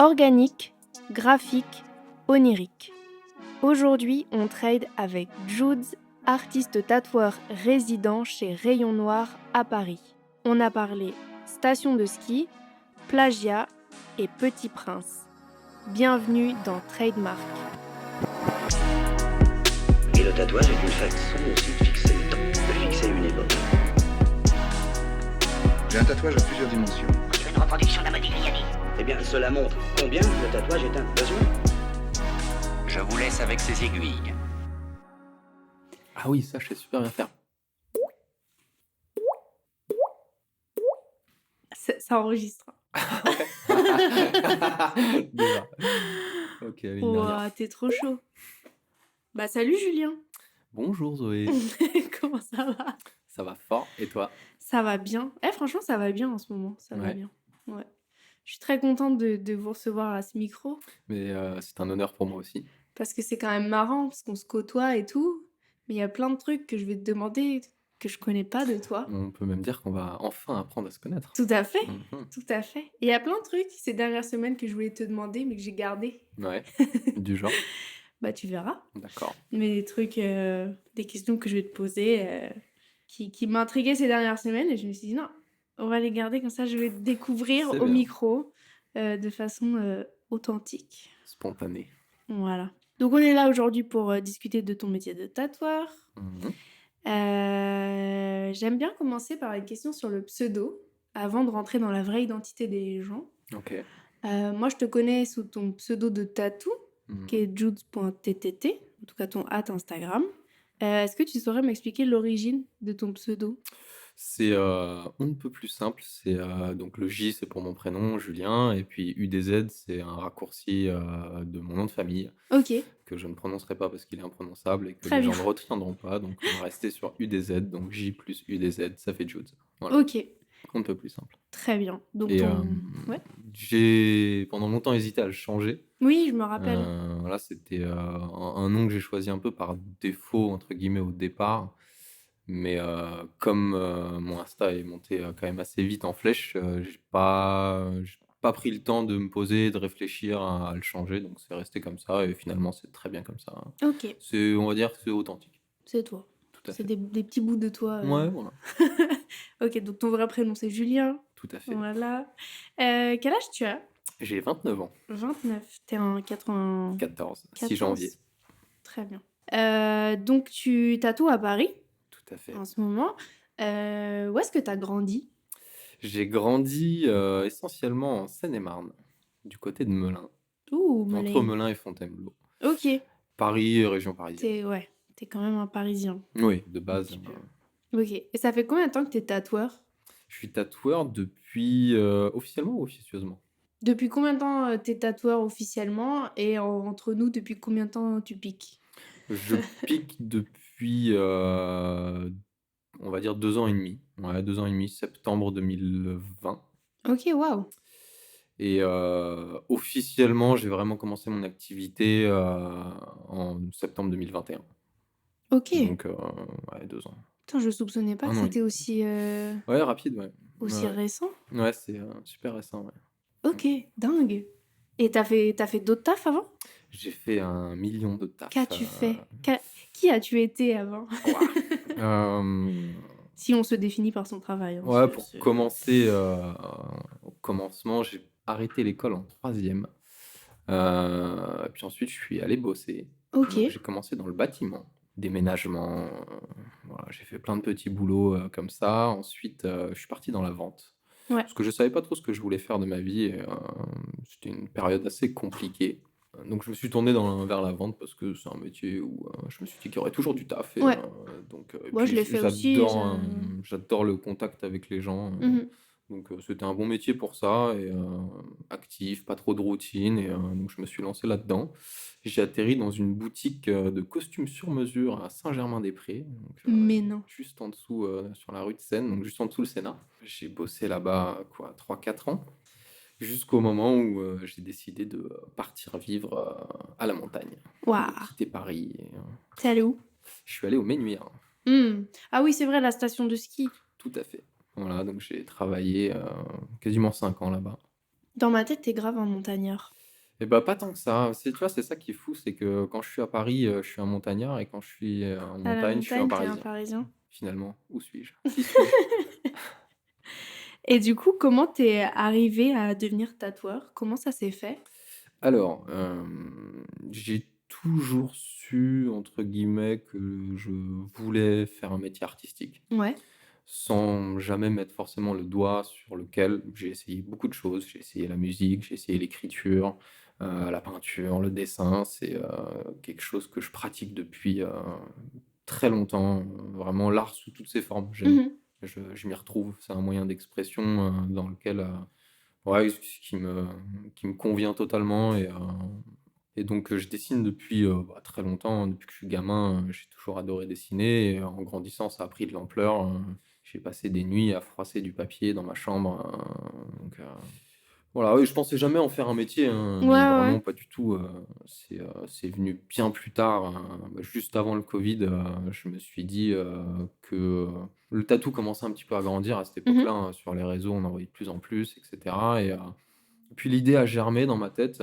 Organique, graphique, onirique. Aujourd'hui, on trade avec Judes, artiste tatoueur résident chez Rayon Noir à Paris. On a parlé station de ski, plagiat et Petit Prince. Bienvenue dans Trademark. Et le tatouage est une façon aussi de fixer le temps, de fixer une époque. J'ai un tatouage à plusieurs dimensions. C'est une reproduction d'un Modigliani. Eh bien, cela montre combien le tatouage est un besoin. Je vous laisse avec ces aiguilles. Ah oui, ça, je sais super bien faire. Ça enregistre. Déjà. Ok, ligne dernière. Ouah, t'es trop chaud. Bah salut Julien. Bonjour Zoé. Comment ça va? Ça va fort, et toi? Ça va bien. Franchement, ça va bien en ce moment. Ça va Ouais. bien. Ouais. Je suis très contente de vous recevoir à ce micro. Mais c'est un honneur pour moi aussi. Parce que c'est quand même marrant, parce qu'on se côtoie et tout. Mais il y a plein de trucs que je vais te demander que je connais pas de toi. On peut même dire qu'on va enfin apprendre à se connaître. Tout à fait. Mhm. Tout à fait. Et il y a plein de trucs ces dernières semaines que je voulais te demander, mais que j'ai gardé. Ouais, du genre. Bah tu verras. D'accord. Mais des trucs, des questions que je vais te poser qui m'intriguaient ces dernières semaines. Et je me suis dit non, on va les garder comme ça, je vais te découvrir C'est au bien. micro de façon authentique. Spontané. Voilà. Donc on est là aujourd'hui pour discuter de ton métier de tatoueur. Mhm. J'aime bien commencer par une question sur le pseudo, avant de rentrer dans la vraie identité des gens. Ok. Moi, je te connais sous ton pseudo de tatou, Mhm. qui est judes.ttt, en tout cas ton Instagram. Est-ce que tu saurais m'expliquer l'origine de ton pseudo? C'est on ne peut plus simple. C'est donc le J, c'est pour mon prénom, Julien, et puis UDZ, c'est un raccourci de mon nom de famille Ok, que je ne prononcerai pas parce qu'il est imprononçable et que Très les gens bien. ne retiendront pas. Donc on va rester sur UDZ, donc J plus UDZ, ça fait Jude. Voilà, ok, on ne peut plus simple. très bien. Donc Et Ouais. j'ai pendant longtemps hésité à le changer. Oui, je me rappelle. Voilà, c'était un nom que j'ai choisi un peu par défaut, entre guillemets, au départ. Mais comme mon Insta est monté quand même assez vite en flèche, j'ai pas pris le temps de me poser, de réfléchir à le changer. Donc c'est resté comme ça et finalement c'est très bien comme ça. Ok, C'est, on va dire que c'est authentique. c'est toi. Tout à C'est fait. des petits bouts de toi. Ouais, voilà. Ok, donc ton vrai prénom c'est Julien. Tout à fait. Voilà. Quel âge tu as? J'ai 29 ans. 29. T'es en 80... 14, 6 14. janvier. Très bien. Donc tu tatoues à Paris Tout à fait. en ce moment. Où est-ce que t'as grandi? J'ai grandi essentiellement en Seine-et-Marne, du côté de Melun, Ouh, entre Melun. Melun et Fontainebleau. Ok. Paris, région parisienne. T'es quand même un Parisien. Oui, de base. petit peu. Ok. Et ça fait combien de temps que t'es tatoueur? Je suis tatoueur depuis officiellement ou officieusement? Depuis combien de temps t'es tatoueur officiellement? Et entre nous, depuis combien de temps tu piques? Je pique depuis, on va dire 2 ans et demi. Ouais, 2 ans et demi, septembre 2020. Ok, waouh. Et officiellement, j'ai vraiment commencé mon activité en septembre 2021. Ok. Donc, ouais, 2 ans. Putain, je soupçonnais pas Un que an et c'était aussi Ouais, rapide, ouais. aussi Ouais, récent. ouais, c'est super récent, ouais. Ok, dingue. Et t'as fait d'autres tafs avant? J'ai fait 1 million de tafs. Qu'as-tu fait? Qui as-tu été avant? Si on se définit par son travail. Hein, Ouais, pour commencer, au commencement, j'ai arrêté l'école en 3e. Puis ensuite, je suis allé bosser. Ok. J'ai commencé dans le bâtiment, déménagement. Voilà, j'ai fait plein de petits boulots comme ça. Ensuite, je suis parti dans la vente. Ouais. Parce que je savais pas trop ce que je voulais faire de ma vie. Et, c'était une période assez compliquée. Donc je me suis tourné vers la vente parce que c'est un métier où je me suis dit qu'il y aurait toujours du taf. Et, Ouais. donc, Moi, je l'ai fait aussi. j'adore le contact avec les gens. Mhm. Donc c'était un bon métier pour ça, et actif, pas trop de routine, et donc je me suis lancé là-dedans. J'ai atterri dans une boutique de costumes sur mesure à Saint-Germain-des-Prés, donc, Mais non. juste en dessous, sur la rue de Seine, donc juste en dessous le Sénat. J'ai bossé là-bas, 3-4 ans, jusqu'au moment où j'ai décidé de partir vivre à la montagne, Waouh. de quitter Paris. Et, T'es allé où? je suis allé au Ménuire. Ah oui, c'est vrai, la station de ski. Tout à fait. Voilà, donc j'ai travaillé quasiment 5 ans là-bas. Dans ma tête, t'es grave un montagnard. Et bah, pas tant que ça. Tu vois, c'est ça qui est fou, c'est que quand je suis à Paris, je suis un montagnard et quand je suis, en À la montagne, je suis un montagne, t'es un parisien. Parisien. Finalement, où suis-je? Qui suis-je? Et du coup, comment t'es arrivé à devenir tatoueur? Comment ça s'est fait? Alors, j'ai toujours su, entre guillemets, que je voulais faire un métier artistique, Ouais. sans jamais mettre forcément le doigt sur lequel j'ai essayé beaucoup de choses. J'ai essayé la musique, j'ai essayé l'écriture, la peinture, le dessin. C'est, quelque chose que je pratique depuis, très longtemps, vraiment l'art sous toutes ses formes. Mmh. Je m'y retrouve. C'est un moyen d'expression, dans lequel, ouais, qui me convient totalement et donc je dessine depuis, bah, très longtemps. Depuis que je suis gamin, j'ai toujours adoré dessiner et en grandissant, ça a pris de l'ampleur, j'ai passé des nuits à froisser du papier dans ma chambre, voilà, oui, je pensais jamais en faire un métier, hein, Ouais, ouais, vraiment ouais. pas du tout, c'est venu bien plus tard, bah, juste avant le covid, je me suis dit, que, le tatou commençait un petit peu à grandir à cette Mmh. époque-là, hein, sur les réseaux, on en voyait de plus en plus et cetera et puis l'idée a germé dans ma tête,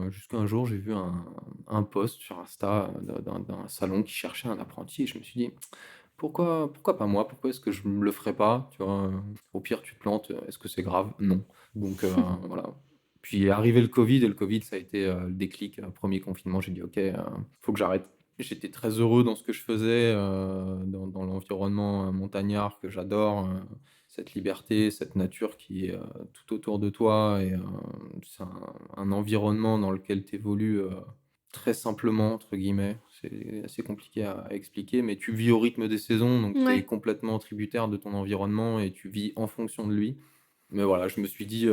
jusqu'à un jour, j'ai vu un post sur Insta, d'un salon qui cherchait un apprenti et je me suis dit: «Pourquoi pas moi? Pourquoi est-ce que je ne le ferais pas?» Tu vois? Au pire, tu te plantes, est-ce que c'est grave? Non. Donc voilà. Puis est arrivé le covid et le covid, ça a été, le déclic, 1er confinement, j'ai dit: «OK, faut que j'arrête». J'étais très heureux dans ce que je faisais, dans l'environnement, montagnard que j'adore, cette liberté, cette nature qui est, tout autour de toi et c'est un environnement dans lequel tu évolues, «très simplement» entre guillemets. C'est assez compliqué à expliquer, mais tu vis au rythme des saisons, donc tu es Ouais. complètement tributaire de ton environnement et tu vis en fonction de lui. Mais voilà, je me suis dit,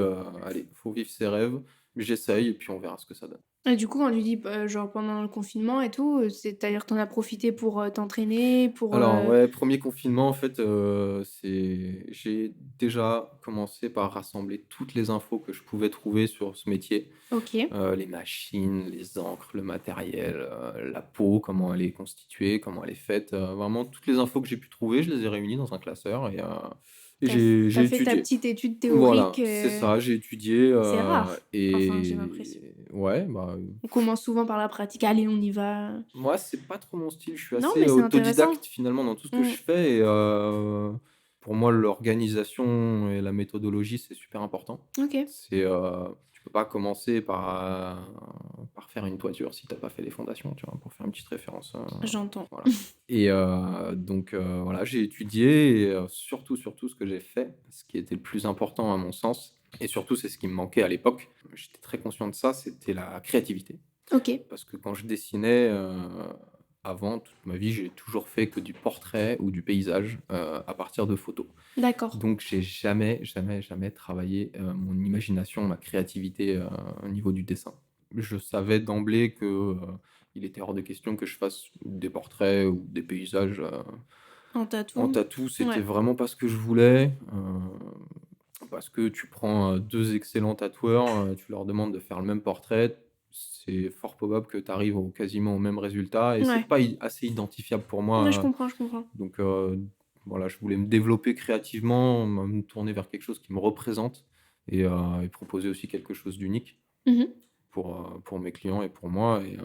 «Allez, faut vivre ses rêves, j'essaye et puis on verra ce que ça donne». Et du coup, quand tu dis, genre pendant le confinement et tout, c'est-à-dire tu en as profité pour, t'entraîner, pour, Alors ouais, 1er confinement en fait, j'ai déjà commencé par rassembler toutes les infos que je pouvais trouver sur ce métier. OK. Les machines, les encres, le matériel, la peau, comment elle est constituée, comment elle est faite, vraiment toutes les infos que j'ai pu trouver, je les ai réunies dans un classeur et Tu as j'ai fait ta étudié. petite étude théorique, Voilà, c'est ça, j'ai étudié, c'est rare. Enfin, j'ai l'impression. et ouais, bah, On commence souvent par la pratique. «Allez, on y va». moi, c'est pas trop mon style. Je suis Non, assez mais c'est intéressant. autodidacte finalement dans tout ce que Mmh. je fais et pour moi, l'organisation et la méthodologie, c'est super important. OK. C'est, tu peux pas commencer par faire une toiture si t'as pas fait les fondations, tu vois? Pour faire une petite référence, J'entends. voilà et donc voilà, j'ai étudié et surtout ce que j'ai fait, ce qui était le plus important à mon sens et surtout c'est ce qui me manquait à l'époque, j'étais très conscient de ça, c'était la créativité. OK. Parce que quand je dessinais, avant, toute ma vie, j'ai toujours fait que du portrait ou du paysage, à partir de photos. D'accord. Donc j'ai jamais, jamais, jamais travaillé, mon imagination, ma créativité, au niveau du dessin. Je savais d'emblée que, il était hors de question que je fasse des portraits ou des paysages, En en tatou? tatou. C'était Ouais. vraiment pas ce que je voulais, parce que tu prends, 2 excellents tatoueurs, tu leur demandes de faire le même portrait, c'est fort probable que tu arrives au quasiment au même résultat et c'est Ouais. pas assez identifiable pour Ouais, je moi, comprends, je comprends. donc voilà, je voulais me développer créativement, me tourner vers quelque chose qui me représente et proposer aussi quelque chose d'unique Mmh. pour mes clients et pour moi et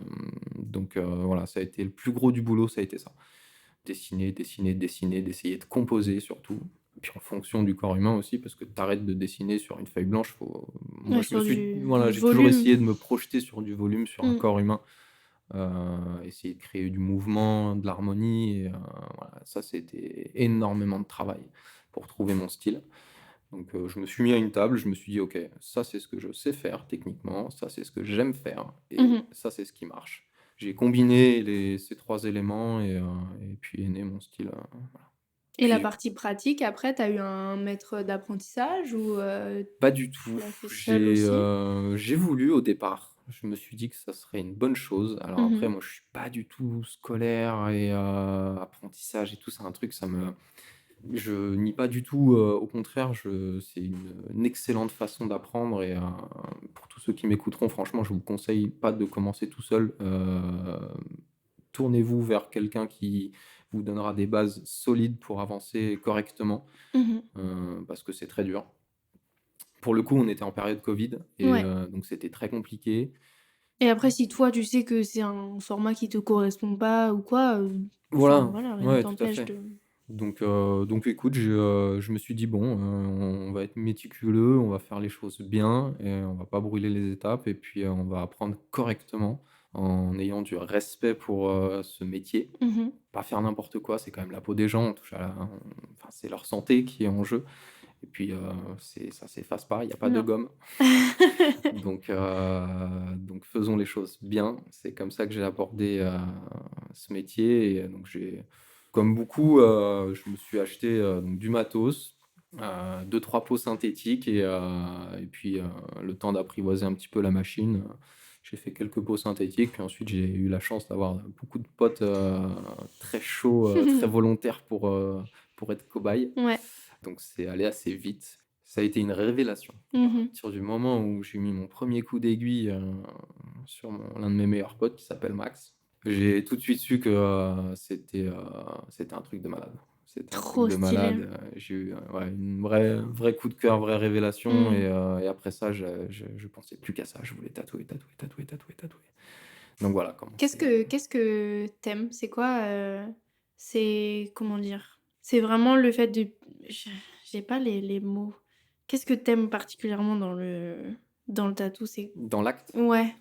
donc voilà, ça a été le plus gros du boulot, ça a été ça. Dessiner, dessiner, dessiner, d'essayer de composer surtout. Et puis en fonction du corps humain aussi, parce que tu arrêtes de dessiner sur une feuille blanche, moi Ouais, je me sur suis du voilà, j'ai toujours volume. essayé de me projeter sur du volume, sur un Mmh. corps humain, essayer de créer du mouvement, de l'harmonie et voilà, ça c'était énormément de travail pour trouver mon style. Donc je me suis mis à une table, je me suis dit: «OK, ça c'est ce que je sais faire techniquement, ça c'est ce que j'aime faire et Mmh. ça c'est ce qui marche». J'ai combiné ces 3 éléments et puis est né mon style, voilà. Et la Puis partie pratique, après, tu as eu un maître d'apprentissage ou, pas du tu tout, l'as fait seul aussi? j'ai voulu au départ, je me suis dit que ça serait une bonne chose. Alors après Mmh. moi je suis pas du tout scolaire et apprentissage et tout, c'est un truc je nie pas du tout, au contraire, c'est une excellente façon d'apprendre et pour tous ceux qui m'écouteront, franchement, je vous conseille pas de commencer tout seul. Tournez-vous vers quelqu'un qui vous donnera des bases solides pour avancer correctement, Mmh. parce que c'est très dur. Pour le coup, on était en période Covid et Ouais. donc c'était très compliqué. Et après, si toi, tu sais que c'est un format qui te correspond pas ou quoi, enfin Voilà, voilà, rien ne ouais, tout à t'empêche fait. de Donc écoute, je me suis dit: «Bon, on va être méticuleux, on va faire les choses bien et on va pas brûler les étapes et puis, on va apprendre correctement en ayant du respect pour, ce métier». Mmh. Pas faire n'importe quoi, c'est quand même la peau des gens, on touche à la enfin, c'est leur santé qui est en jeu et puis, ça s'efface pas, il y a pas de Non. gomme. Donc faisons les choses bien. C'est comme ça que j'ai abordé, ce métier et donc j'ai comme beaucoup, je me suis acheté, donc du matos, 2-3 pots synthétiques et puis, le temps d'apprivoiser un petit peu la machine, j'ai fait quelques pots synthétiques. Puis ensuite, j'ai eu la chance d'avoir beaucoup de potes, très chauds, très volontaires pour être cobayes. Ouais. Donc c'est allé assez vite. Ça a été une révélation. À Mmh. partir du moment où j'ai mis mon premier coup d'aiguille, sur l'un de mes meilleurs potes qui s'appelle Max, j'ai tout de suite su que, c'était un truc de malade. C'était un truc Trop de stylé. malade, j'ai eu, ouais, une vrai coup de cœur, vraie révélation Mmh. et après ça, je pensais plus qu'à ça. Je voulais tatouer, tatouer, tatouer, tatouer, tatouer. Donc voilà comment c'est, Qu'est-ce que t'aimes? C'est quoi, c'est comment dire? C'est vraiment le fait de je j'ai pas les mots. Qu'est-ce que t'aimes particulièrement dans le tatou? C'est dans l'acte, ouais.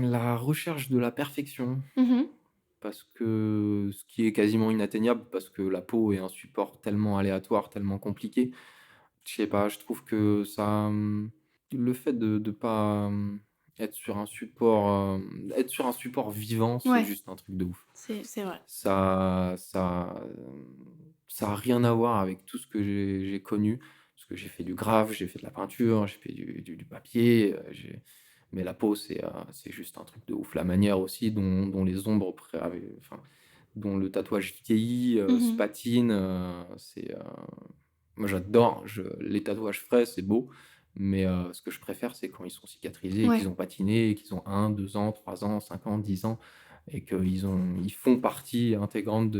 la recherche de la perfection. Mmh. Parce que ce qui est quasiment inatteignable, parce que la peau est un support tellement aléatoire, tellement compliqué. Je sais pas, je trouve que ça, le fait de pas, être sur un support vivant, c'est Ouais, juste un truc de ouf. c'est vrai. Ça a rien à voir avec tout ce que j'ai connu, parce que j'ai fait du graphe, j'ai fait de la peinture, j'ai fait du papier, mais la peau, c'est juste un truc de ouf. La manière aussi dont les ombres enfin, dont le tatouage vieillit, se Mmh. patine, moi j'adore, les tatouages frais, c'est beau, mais ce que je préfère, c'est quand ils sont cicatrisés, qu'ils Ouais, ont patiné, qu'ils ont 1, 2 ans, 3 ans, 5 ans, 10 ans et ils font partie intégrante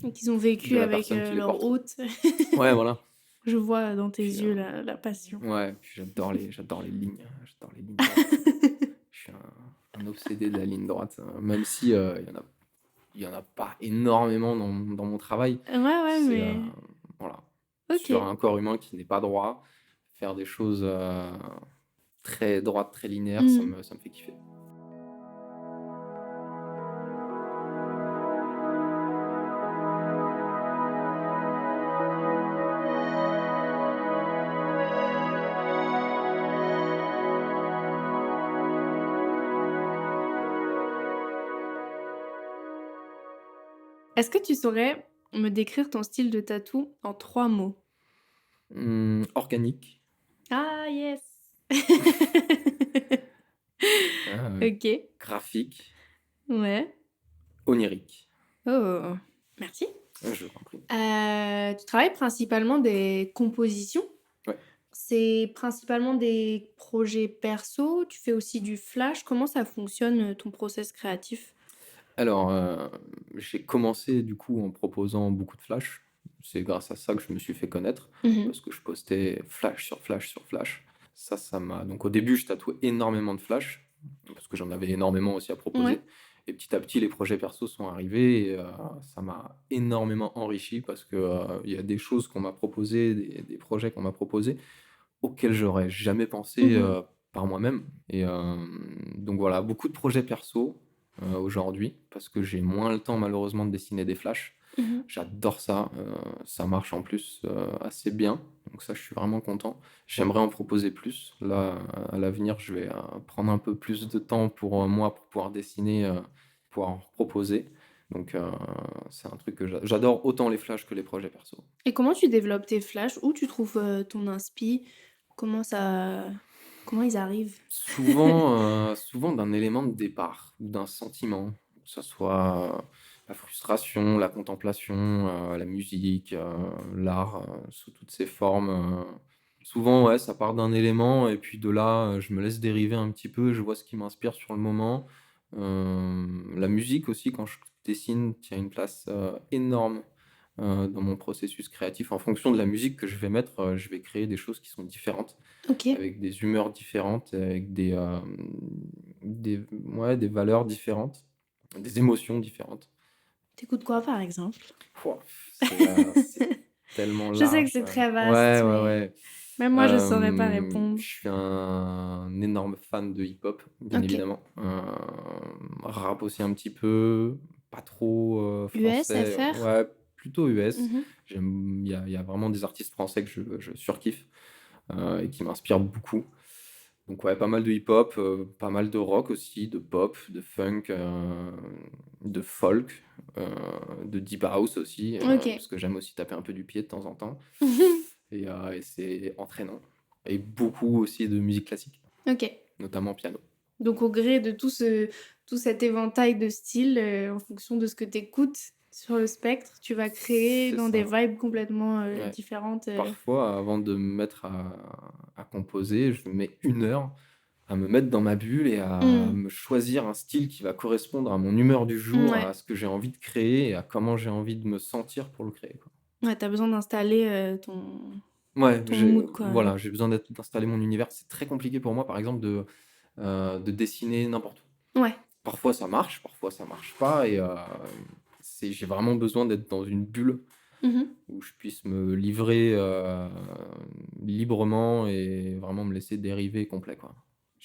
et qu'ils ont de vécu la avec, personne qui les leur porte. hôte. Ouais, voilà. Je vois dans tes Puis, yeux la passion. ouais, puis j'adore les lignes droites. Je suis un obsédé de la ligne droite, même si, il y en a pas énormément dans mon travail. Ouais, ouais, C'est, mais voilà, sur OK. un corps humain qui n'est pas droit, faire des choses, très droites, très linéaires, Mmh. ça me fait kiffer. Est-ce que tu saurais me décrire ton style de tatou en 3 mots? Organique, Ah yes! heu, OK. graphique, Ouais. onirique. Oh! Merci. Je t'en prie. Tu travailles principalement des compositions? Ouais. C'est principalement des projets perso? Tu fais aussi du flash? Comment ça fonctionne, ton process créatif? Alors, j'ai commencé du coup en proposant beaucoup de flash. C'est grâce à ça que je me suis fait connaître, Mmh. parce que je postais flash sur flash sur flash. Ça m'a donc au début, je tatouais énormément de flash, parce que j'en avais énormément aussi à Ouais. proposer et petit à petit, les projets perso sont arrivés et ça m'a énormément enrichi parce que, il y a des choses qu'on m'a proposées, des projets qu'on m'a proposés, auxquels j'aurais jamais pensé, Mmh. par moi-même et donc voilà, beaucoup de projets perso, aujourd'hui, parce que j'ai moins le temps malheureusement de dessiner des flashs. Mmh. J'adore ça, ça marche en plus, assez bien, donc ça je suis vraiment content. J'aimerais en proposer plus. Là, à l'avenir, je vais, prendre un peu plus de temps pour, moi, pour pouvoir dessiner, pouvoir en proposer. Donc c'est un truc que j'adore autant les flashs que les projets perso. Et comment tu développes tes flashs? Où tu trouves, ton inspi? Comment ça comment ils arrivent? Souvent d'un élément de départ ou d'un sentiment, que ça soit, la frustration, la contemplation, la musique, l'art, sous toutes ses formes, souvent, ouais, ça part d'un élément et puis de là, je me laisse dériver un petit peu, je vois ce qui m'inspire sur le moment. La musique aussi quand je dessine tient une place, énorme, dans mon processus créatif. En fonction de la musique que je vais mettre, je vais créer des choses qui sont différentes, Ok. avec des humeurs différentes, avec ouais, des valeurs différentes, des émotions différentes. T'écoutes quoi, par exemple? Pouah, c'est tellement Je sais que large. c'est très vaste, Ouais, ouais, mais ouais. même moi, je saurais pas répondre. Je suis un énorme fan de hip-hop, bien Ok. évidemment. Rap aussi un petit peu, pas trop US, français. FR? Ouais, plutôt US. Mhm. Il y a vraiment des artistes français que je surkiffe et qui m'inspirent beaucoup. Donc ouais, pas mal de hip-hop, pas mal de rock aussi, de pop, de funk, de folk, euh, de deep house aussi, Ok. parce que j'aime aussi taper un peu du pied de temps en temps, Mhm. et c'est entraînant. Et beaucoup aussi de musique classique, Ok. notamment piano. Donc, au gré de tout cet éventail de styles, en fonction de ce que tu écoutes sur le spectre, tu vas créer C'est dans des ça. vibes complètement Ouais. différentes. Parfois, avant de me mettre à composer, je mets 1 heure à me mettre dans ma bulle et à Hmm. me choisir un style qui va correspondre à mon humeur du jour, Ouais. à ce que j'ai envie de créer et à comment j'ai envie de me sentir pour le créer, quoi. Ouais, t'as besoin d'installer Ouais, ton mood, quoi. voilà, j'ai besoin d'installer mon univers. C'est très compliqué pour moi, par exemple, de dessiner n'importe où. Ouais. Parfois ça marche pas, et j'ai vraiment besoin d'être dans une bulle Mhm. où je puisse me livrer librement et vraiment me laisser dériver complet, quoi.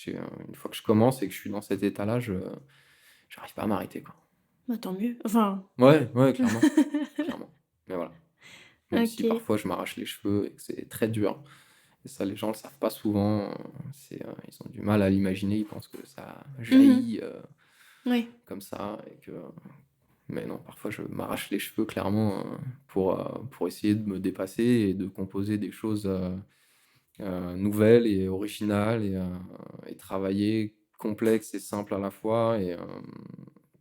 Une fois que je commence et que je suis dans cet état-là, j'arrive pas à m'arrêter, quoi. Bah, tant mieux. Enfin. Ouais, ouais, clairement, clairement. Mais voilà. Même si Ok. parfois je m'arrache les cheveux et que c'est très dur. Et ça, les gens le savent pas souvent. Ils ont du mal à l'imaginer. Ils pensent que ça Mhm. jaillit Ouais. comme ça. Mais non, parfois je m'arrache les cheveux clairement pour essayer de me dépasser et de composer des choses nouvelles et originales et travailler complexe et simple à la fois. Et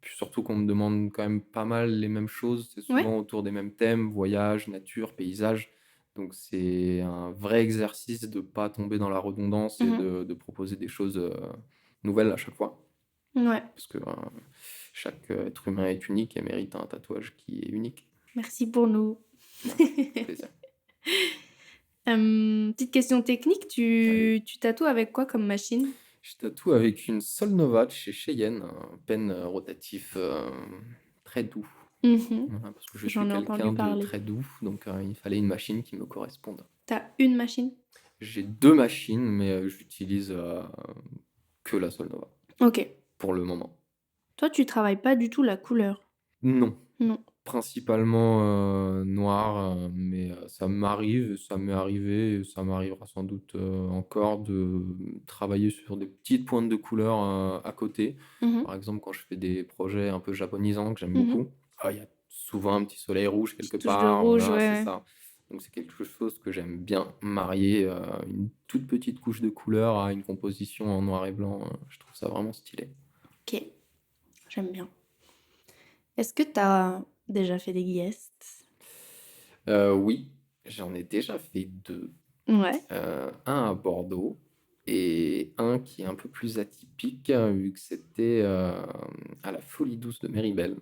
puis surtout qu'on me demande quand même pas mal les mêmes choses. C'est Ouais. souvent autour des mêmes thèmes, voyage, nature, paysage. Donc c'est un vrai exercice de pas tomber dans la redondance et Mhm. de proposer des choses nouvelles à chaque fois. Ouais. Parce que chaque être humain est unique et mérite un tatouage qui est unique. Merci pour nous. Ouais, plaisir. Petite question technique, Allez. tu tatoues avec quoi comme machine? Je tatoue avec une Solnova de chez Cheyenne, un pen rotatif très doux. Mhm. Voilà, parce que je suis J'en ai entendu quelqu'un de parler. très doux, donc il fallait une machine qui me corresponde. T'as une machine? J'ai 2 machines, mais j'utilise que la Solnova Ok. pour le moment. Toi, tu travailles pas du tout la couleur. Non, Non. principalement noir, mais ça m'arrive, ça m'est arrivé, et ça m'arrivera sans doute encore de travailler sur des petites pointes de couleur à côté. Mhm. Par exemple, quand je fais des projets un peu japonisants que j'aime Mhm. beaucoup, il y a souvent un petit soleil rouge quelque Petite touche de part, rouge, voilà, c'est ouais. ça. Donc c'est quelque chose que j'aime bien marier, une toute petite couche de couleur à une composition en noir et blanc. Je trouve ça vraiment stylé. Ok. J'aime bien. Est-ce que t'as déjà fait des guests? Oui, j'en ai déjà fait 2. Ouais. Un à Bordeaux et un qui est un peu plus atypique, vu que c'était à la Folie Douce de Méribel.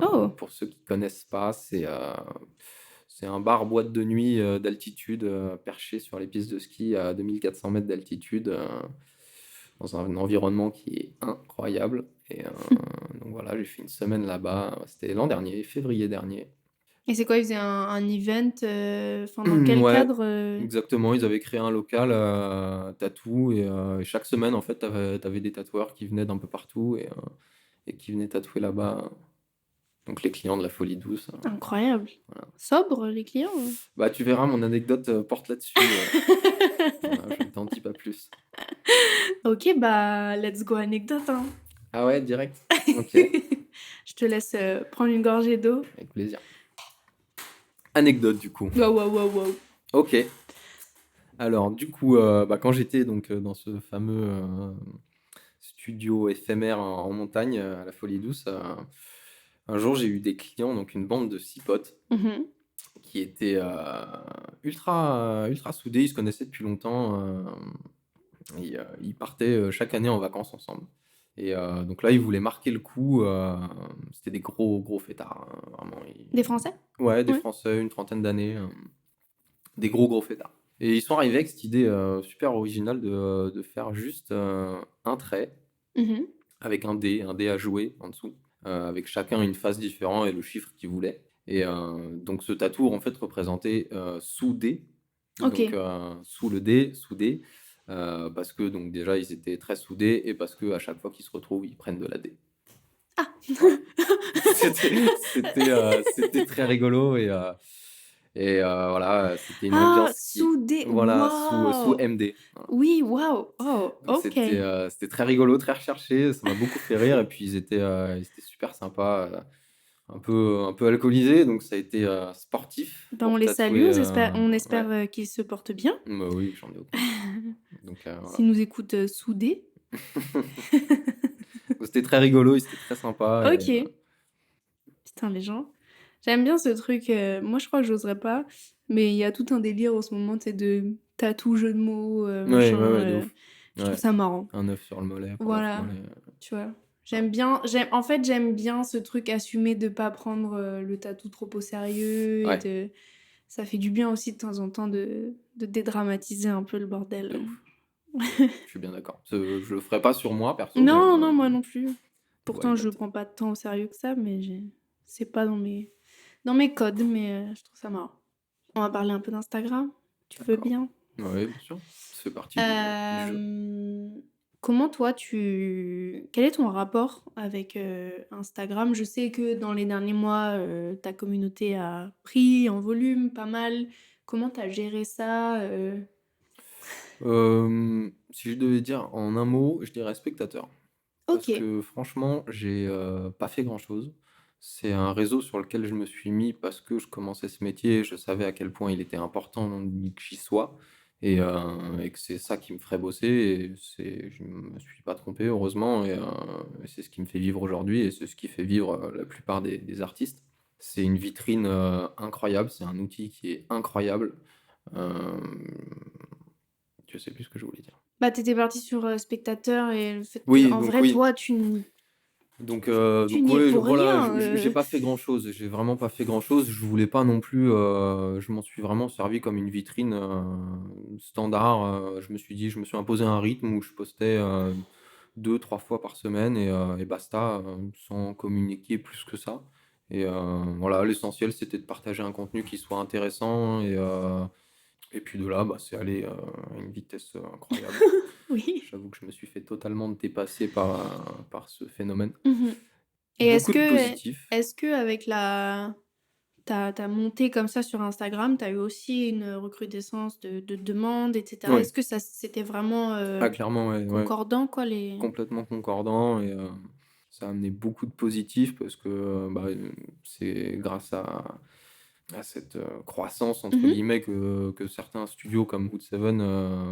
Oh. Pour ceux qui connaissent pas, c'est un bar boîte de nuit d'altitude, perché sur les pistes de ski à 2400 mètres d'altitude, dans un environnement qui est incroyable. Et donc voilà, j'ai fait une semaine là-bas. C'était l'an dernier, février dernier. Et c'est quoi, ils faisaient un event, enfin, dans quel Ouais, cadre exactement. Ils avaient créé un local tatou, et chaque semaine, en fait, t'avais des tatoueurs qui venaient d'un peu partout et qui venaient tatouer là-bas. Donc les clients de la Folie Douce. Incroyable. Voilà. Sobre, les clients? Bah, tu verras, mon anecdote porte là-dessus. Voilà, je ne t'en dis pas plus. Ok, bah, let's go anecdote, hein. Ah ouais, direct? Ok, Je te laisse prendre une gorgée d'eau. avec plaisir. Anecdote, du coup. Wow, wow, wow, wow. Ok. Alors, du coup, quand j'étais donc dans ce fameux studio éphémère en montagne à la Folie Douce, un jour j'ai eu des clients, donc une bande de 6 potes Mhm. qui étaient ultra soudés, ils se connaissaient depuis longtemps, ils partaient chaque année en vacances ensemble. Et donc là, ils voulaient marquer le coup. C'était des gros fêtards, hein, vraiment. Des Français? Ouais, des Ouais. Français, une trentaine d'années, des gros fêtards. Et ils sont arrivés avec cette idée super originale de faire juste un trait Mhm. avec un dé à jouer en dessous, avec chacun une face différente et le chiffre qu'ils voulaient. Et donc ce tatou en fait représentait sous dé, Ok. donc sous le dé, soudé, parce que donc déjà ils étaient très soudés et parce que à chaque fois qu'ils se retrouvent ils prennent de la dé. Ah. Voilà. C'était très rigolo et voilà, c'était une Ah, ambiance qui soudé. voilà, sous Waouh. MD. Voilà. Oui, waouh. Oh, Donc ok. c'était très rigolo, très recherché, ça m'a beaucoup fait rire et puis ils étaient super sympas, un peu alcoolisés, donc ça a été sportif Ben, on pour les salue, tatouer. on Ouais, espère qu'ils se portent bien. bah oui, j'en ai aucun doute. Donc voilà. S'ils nous écoutent soudés. Donc, c'était très rigolo, c'était très sympa. Ok. Putain, les gens. J'aime bien ce truc. Moi, je crois que j'oserais pas. Mais il y a tout un délire en ce moment, tu sais, de tatou, jeu de mots, Ouais, machin. ouais, de ouf. Je trouve Ouais, ça marrant. un œuf sur le mollet pour l'œuf Voilà. mollet. Tu vois. En fait, j'aime bien ce truc assumé de pas prendre le tatou trop au sérieux. Ouais, Ça fait du bien aussi de temps en temps de dédramatiser un peu le de bordel. ouf. Je suis bien d'accord. Je le ferai pas sur moi perso, mais Non, non, moi non plus. why Pourtant, je not? le prends pas tant au sérieux que ça, mais c'est pas dans mes codes, mais je trouve ça marrant. On va parler un peu d'Instagram. Tu veux D'accord. bien? Ouais, bien sûr. Ça fait partie du jeu. Comment toi, quel est ton rapport avec Instagram? Je sais que dans les derniers mois, ta communauté a pris en volume pas mal. Comment t'as géré ça? Si je devais dire en un mot, je dirais spectateur. Parce Ok. que franchement, j'ai pas fait grand-chose. C'est un réseau sur lequel je me suis mis parce que je commençais ce métier, je savais à quel point il était important que j'y sois et que c'est ça qui me ferait bosser. Et je me suis pas trompé, heureusement, et c'est ce qui me fait vivre aujourd'hui et c'est ce qui fait vivre la plupart des artistes. C'est une vitrine incroyable, c'est un outil qui est incroyable. Euh, je sais plus ce que je voulais dire. Bah, t'étais partie sur spectateur et le fait que, Oui, en donc vrai, oui. toi, Donc, tu donc n'y es ouais, pour voilà, rien. j'ai pas fait grand-chose. J'ai vraiment pas fait grand-chose. Je voulais pas non plus. Je m'en suis vraiment servi comme une vitrine standard. Je me suis dit, je me suis imposé un rythme où je postais 2, 3 fois par semaine et basta, sans communiquer plus que ça. Et voilà, l'essentiel c'était de partager un contenu qui soit intéressant et puis de là, bah, c'est allé à une vitesse incroyable. Oui. J'avoue que je me suis fait totalement dépasser par ce phénomène. Mhm. Et Beaucoup de positifs. est-ce que avec ta montée comme ça sur Instagram, t'as eu aussi une recrudescence de demandes, etc. Oui, Est-ce que ça c'était vraiment clairement, ouais, ouais, concordant, quoi, les... complètement concordant et ça a amené beaucoup de positifs parce que bah, c'est grâce à cette croissance entre Mhm. guillemets que certains studios comme Wood Seven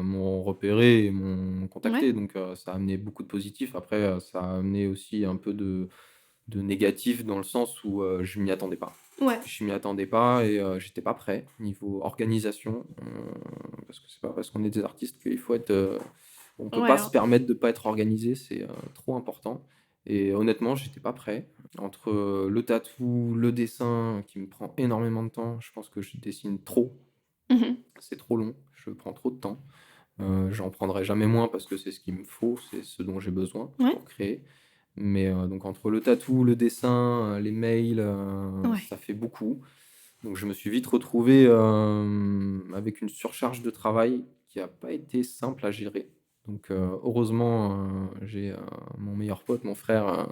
m'ont repéré et m'ont Ouais. contacté. Donc ça a amené beaucoup de positifs. Après, ça a amené aussi un peu de négatif dans le sens où je m'y attendais pas. Ouais. Je m'y attendais pas et j'étais pas prêt niveau organisation parce que c'est pas parce qu'on est des artistes qu'il faut être on peut Ouais, pas se hein. permettre de pas être organisé, c'est trop important et honnêtement, j'étais pas prêt. Entre le tatou, le dessin qui me prend énormément de temps, je pense que je dessine trop, Mhm. c'est trop long, je prends trop de temps. J'en prendrai jamais moins parce que c'est ce qu'il me faut, c'est ce dont j'ai besoin Ouais. pour créer. Mais donc entre le tatou, le dessin, les mails, Ouais. ça fait beaucoup. Donc je me suis vite retrouvé avec une surcharge de travail qui a pas été simple à gérer. Donc heureusement, j'ai mon meilleur pote, mon frère,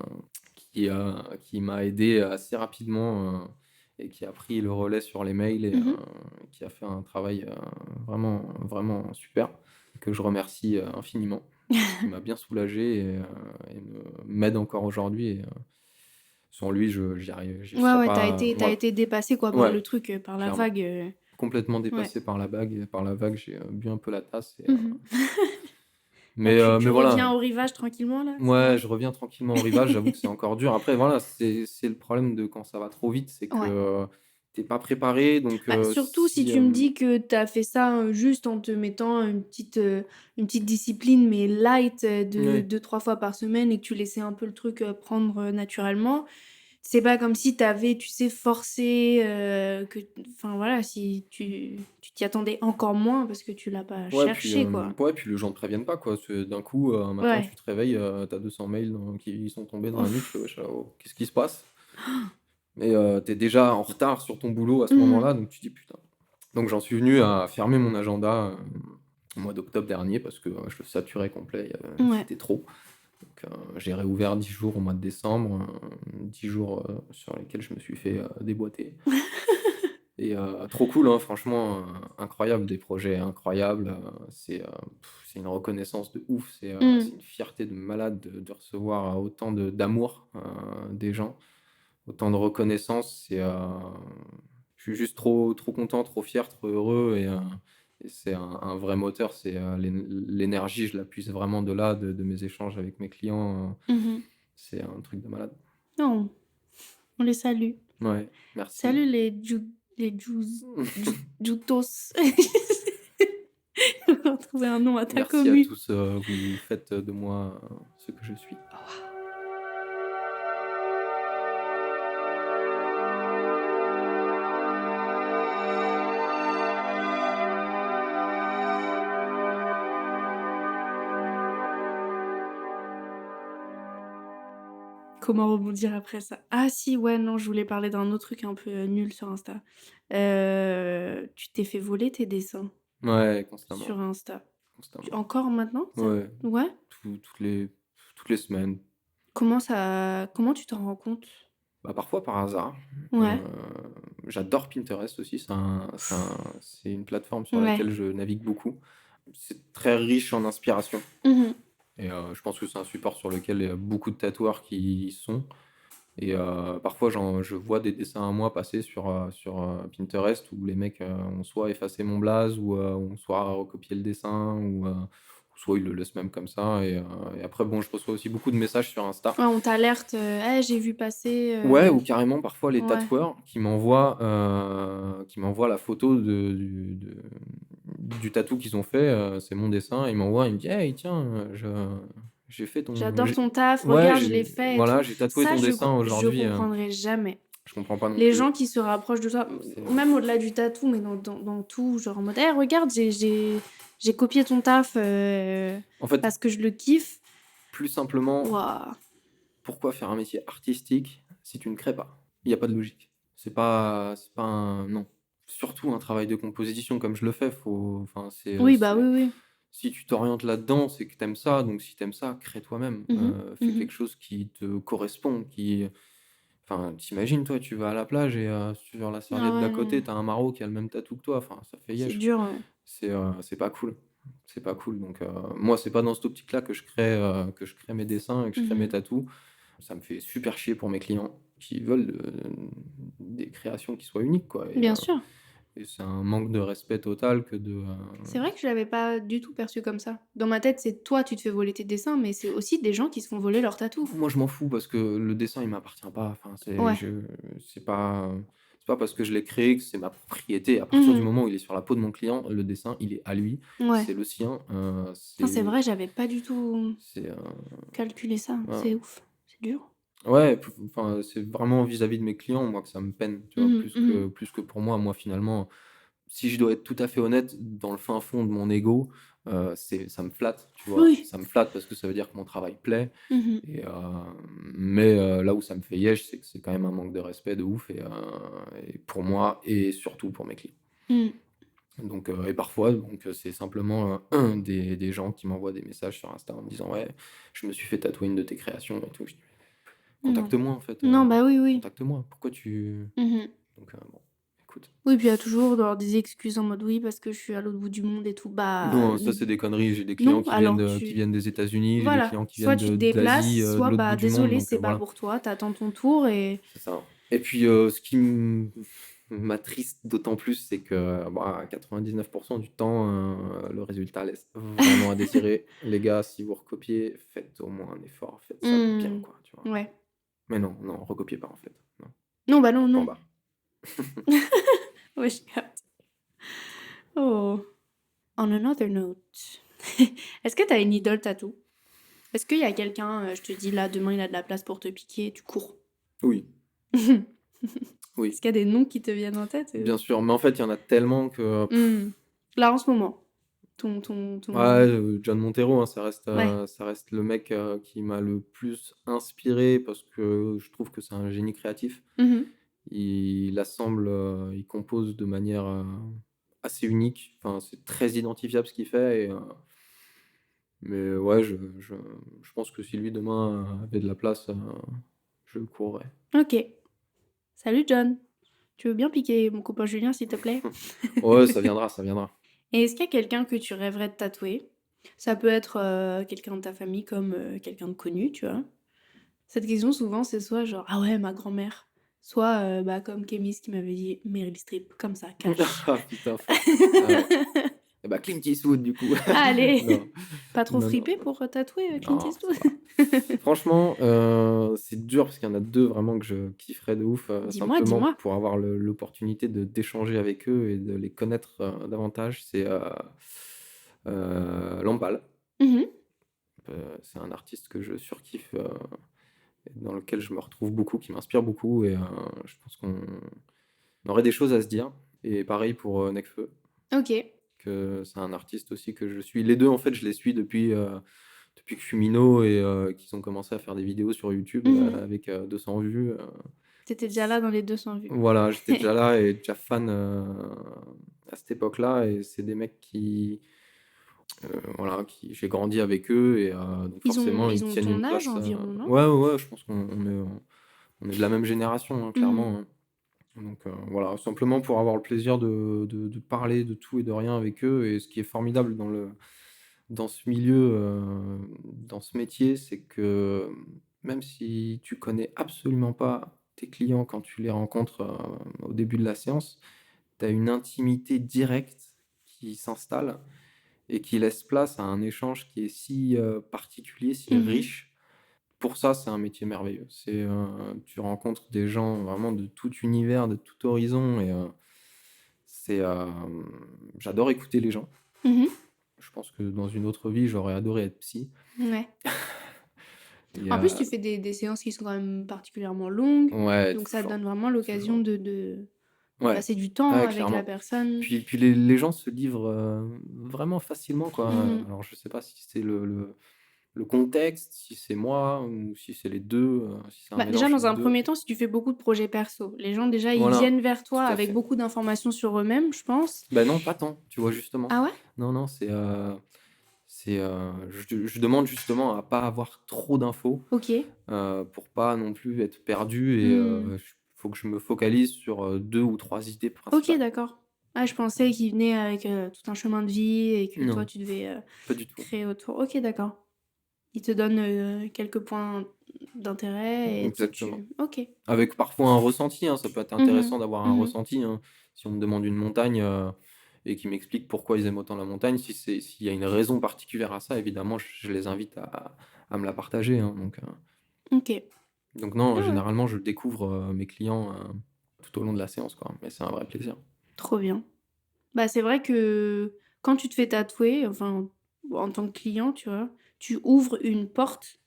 qui m'a aidé assez rapidement et qui a pris le relais sur les mails et Mhm. qui a fait un travail vraiment, vraiment super, que je remercie infiniment, parce qu'il m'a bien soulagé m'aide encore aujourd'hui. Et, sans lui, j'y Ouais, serais ouais, pas. t'as Voilà. été dépassé, quoi, par Ouais, le truc, par la clairement. vague. Complètement Ouais. dépassé par la vague, j'ai bu un peu la tasse. Mhm. Là, Mais tu voilà. reviens au rivage tranquillement, là, ça Ouais, va? je reviens tranquillement au rivage. J'avoue que c'est encore dur. Après, voilà, c'est le problème de quand ça va trop vite, c'est que Ouais. tu pas préparé, donc Bah, surtout si si, tu me dis que tu as fait ça, juste en te mettant une petite discipline, mais light, de ouais, 2-3 fois par semaine et que tu laissais un peu le truc, prendre, naturellement. C'est pas comme si tu avais, tu sais, forcé, que enfin voilà, si tu t'y attendais encore moins parce que tu l'as pas cherché, quoi. ouais, puis les gens te préviennent pas, quoi. C'est d'un coup, un matin, Ouais. tu te réveilles, tu 200 mails qui sont tombés dans la nuit, tu fais: Ouf. «Wesh, oh, qu'est-ce qui se passe?» Et tu déjà en retard sur ton boulot à ce Mmh. moment-là, donc tu dis: «Putain». Donc j'en suis venu à fermer mon agenda, au mois d'octobre dernier parce que, je le saturais complet, Ouais. c'était trop. Donc j'ai réouvert 10 jours au mois de décembre, 10 jours, sur lesquels je me suis fait, déboîter et trop cool, hein, franchement, incroyable, des projets incroyables, c'est une reconnaissance de ouf, c'est Mmh. une fierté de malade de recevoir, autant d'amour, des gens, autant de reconnaissance. Je suis juste trop content, trop fier, trop heureux et c'est un vrai moteur. L'énergie, je la puise vraiment de là, de mes échanges avec mes clients, Mmh. c'est un truc de malade. Non, on les salue. Ouais, merci. Salut les Jus Ju Jutos. On va trouver un nom à ta Merci à commu. tous, vous faites de moi, ce que je suis. Comment rebondir après ça? Ah si, ouais, non, je voulais parler d'un autre truc un peu, nul sur Insta. Tu t'es fait voler tes dessins Ouais, constamment, sur Insta. constamment. Encore maintenant, ça? Ouais, Ouais? toutes les semaines. Comment tu t'en rends compte? Bah, parfois par hasard. Ouais. J'adore Pinterest aussi, c'est une plateforme sur Ouais. laquelle je navigue beaucoup. C'est très riche en inspiration Mmh. et je pense que c'est un support sur lequel il y a beaucoup de tatoueurs qui y sont et parfois je vois des dessins à moi passer sur Pinterest où les mecs, ont soit effacé mon blaze ou ont soit recopié le dessin ou soit ils le laissent même comme ça et après bon, je reçois aussi beaucoup de messages sur Insta. Ouais, on t'alerte, «Eh, j'ai vu passer, Ouais, ou carrément parfois les ouais. tatoueurs qui m'envoient la photo du tatou qu'ils ont fait, c'est mon dessin, ils m'envoient, ils me disent: «Hey tiens, j'ai fait ton J'adore ton taf, ouais, regarde, je l'ai fait et voilà, tout». j'ai tatoué Ça, ton dessin je aujourd'hui», comprendrai jamais. je comprends pas non Les plus. gens qui se rapprochent de toi, C'est, même au-delà du tatou, mais dans tout, genre en mode: «Eh regarde, j'ai copié ton taf, en fait, parce que je le kiffe». plus simplement, Waouh! pourquoi faire un métier artistique si tu ne crées pas? Il y a pas de logique. C'est pas un non. Surtout un travail de composition comme je le fais, faut enfin Oui, bah, oui, oui. si tu t'orientes là-dedans, c'est que t'aimes ça, donc si t'aimes ça, crée toi-même. Mmh mh. Fais Mmh. quelque chose qui te correspond, enfin, tu toi, tu vas à la plage et sur la Ah serviette ouais, d'à non, côté, t'as un maraud qui a le même tatou que toi, enfin, ça fait c'est yesh. dur, ouais. C'est pas cool. C'est pas cool, donc moi, c'est pas dans cette optique-là que je crée mes dessins et que je crée mes Mmh. tatous. Ça me fait super chier pour mes clients qui veulent, des créations qui soient uniques, quoi Bien sûr. et c'est un manque de respect total que C'est vrai que je l'avais pas du tout perçu comme ça. Dans ma tête, c'est toi, tu te fais voler tes dessins, mais c'est aussi des gens qui se font voler leurs tatous. moi, je m'en fous parce que le dessin, il m'appartient pas. Enfin, Ouais. c'est pas parce que je l'ai créé que c'est ma propriété. À partir du Mmh. moment où il est sur la peau de mon client, le dessin, il est à lui, Ouais. c'est le sien, Putain, c'est vrai, j'avais pas du tout c'est, calculé ça. voilà. C'est ouf. C'est dur. Ouais, enfin, c'est vraiment vis-à-vis de mes clients, moi, que ça me peine, tu vois? Mmh mh. Plus Mmh. que plus que pour moi. Moi, finalement, si je dois être tout à fait honnête, dans le fin fond de mon ego, ça me flatte, tu vois? Oui. Ça me flatte parce que ça veut dire que mon travail plaît. Mmh mh. Et mais là où ça me fait yesh, c'est que c'est quand même un manque de respect de ouf et pour moi et surtout pour mes clients. Mmh. Donc et parfois donc c'est simplement, des gens qui m'envoient des messages sur Insta en me disant: «Ouais, je me suis fait tatouer une de tes créations et tout». Je dis: Non. «Contacte-moi en fait, Non, bah, oui, oui. contacte-moi. Pourquoi tu» Mmh mh. donc bon, écoute. Oui, puis il y a toujours genre des excuses en mode: «Oui, parce que je suis à l'autre bout du monde et tout». Bah, Non, ça c'est des conneries. J'ai des clients non, qui viennent alors de qui tu viennent des États-Unis, j'ai des voilà, clients qui soit viennent tu te d'Asie, déplaces, de soit, l'autre bout bah, du monde désolé, donc c'est pas voilà. pour toi, tu attends ton tour et C'est ça. Et puis, ce qui m'attriste d'autant plus, c'est que, bah, 99 du temps, le résultat laisse vraiment à désirer. Les gars, si vous recopiez, faites au moins un effort, faites ça bien, mmh, quoi, tu vois? ouais. Mais non, non, recopiez pas, en fait. Non, Non, bah, non, point non. barre. Ouais, je capte. Oh. On another note. Est-ce que t'as une idole tatou? Est-ce qu'il y a quelqu'un, je te dis là, demain il a de la place pour te piquer, tu cours? Oui, oui, Est-ce qu'il y a des noms qui te viennent en tête? bien sûr. Mais en fait, il y en a tellement que... Là, en ce moment, Ouais, John Montero, hein, Ouais. ça reste le mec qui m'a le plus inspiré parce que je trouve que c'est un génie créatif. Mhm. Il assemble, il compose de manière assez unique. Enfin, c'est très identifiable ce qu'il fait. Mais ouais, je pense que si lui demain avait de la place, je courrais. Ok. Salut John. Tu veux bien piquer mon copain Julien, s'il te plaît? Ouais, ça viendra, ça viendra. Et est-ce qu'il y a quelqu'un que tu rêverais de tatouer? Ça peut être quelqu'un de ta famille comme quelqu'un de connu, tu vois. Cette question, souvent, c'est soit genre, ah ouais, ma grand-mère. Soit, bah, comme Kémis qui m'avait dit, Meryl Streep, comme ça, cash. Ah putain, fort. Ah ouais. Et bah Clint Eastwood du coup. Allez! Non, Pas trop non, non, fripé pour tatouer Clint non, ça Eastwood? va. Franchement, c'est dur parce qu'il y en a 2 vraiment que je kifferais de ouf, Dis-moi, simplement dis-moi. pour avoir l'opportunité d'échanger avec eux et de les connaître, davantage. C'est, Lamphal. Mhm. C'est un artiste que je surkiffe, et dans lequel je me retrouve beaucoup, qui m'inspire beaucoup et je pense qu'on aurait des choses à se dire et pareil pour, Nekfeu, Ok. que c'est un artiste aussi que je suis. Les 2 en fait, je les suis depuis que je suis minot et qu'ils ont commencé à faire des vidéos sur YouTube, Mhm. avec 200 vues, T'étais déjà là dans les 200 vues. voilà, j'étais déjà là et déjà fan, à cette époque-là et c'est des mecs voilà, qui j'ai grandi avec eux et donc forcément, ils Ils ont tiennent une ton âge place, environ, non? ouais, ouais, ouais, je pense qu'on est de la même génération, hein, Mhm. clairement, hein. Donc voilà, simplement pour avoir le plaisir de parler de tout et de rien avec eux et ce qui est formidable dans ce milieu, dans ce métier, c'est que même si tu connais absolument pas tes clients quand tu les rencontres, au début de la séance, tu as une intimité directe qui s'installe et qui laisse place à un échange qui est si, particulier, si Mhm. riche. Pour ça, c'est un métier merveilleux. Tu rencontres des gens vraiment de tout univers, de tout horizon et c'est, j'adore écouter les gens. Mhm. Je pense que dans une autre vie, j'aurais adoré être psy. Ouais. Et En plus, tu fais des séances qui sont quand même particulièrement longues, ouais, donc ça te toujours, donne vraiment l'occasion toujours. de Ouais, passer du temps ouais, avec la clairement. personne. Puis les gens se livrent, vraiment facilement, quoi. Mhm. Alors je sais pas si c'est le contexte, si c'est moi ou si c'est les 2, si c'est un Bah, déjà, mélange dans des un 2. premier temps, si tu fais beaucoup de projets perso, les gens, déjà, ils Voilà, viennent vers toi tout à avec fait. beaucoup d'informations sur eux-mêmes, je pense. Ben non, pas tant, tu vois? Justement. Ah ouais? Non, non, je demande justement à pas avoir trop d'infos, Ok. pour pas non plus être perdu et Hmm. faut que je me focalise sur, 2 ou 3 idées Ok, principales. d'accord. Ah, je pensais qu'ils venaient avec tout un chemin de vie et que toi, Non, tu devais pas du tout. créer autour. Ok, d'accord. Ils te donnent quelques points d'intérêt et toi, Exactement. tu... Ok. Avec parfois un ressenti, hein, ça peut être Mhm. intéressant d'avoir un Mhm. ressenti, hein. Si on me demande une montagne, et qu'ils m'expliquent pourquoi ils aiment autant la montagne, s'il y a une raison particulière à ça, évidemment, je les invite à me la partager, hein, Ok. donc non, Ah ouais. généralement, je découvre, mes clients, tout au long de la séance, quoi, mais c'est un vrai plaisir. Trop bien. Bah, c'est vrai que quand tu te fais tatouer, enfin, en tant que client, tu vois, tu ouvres une porte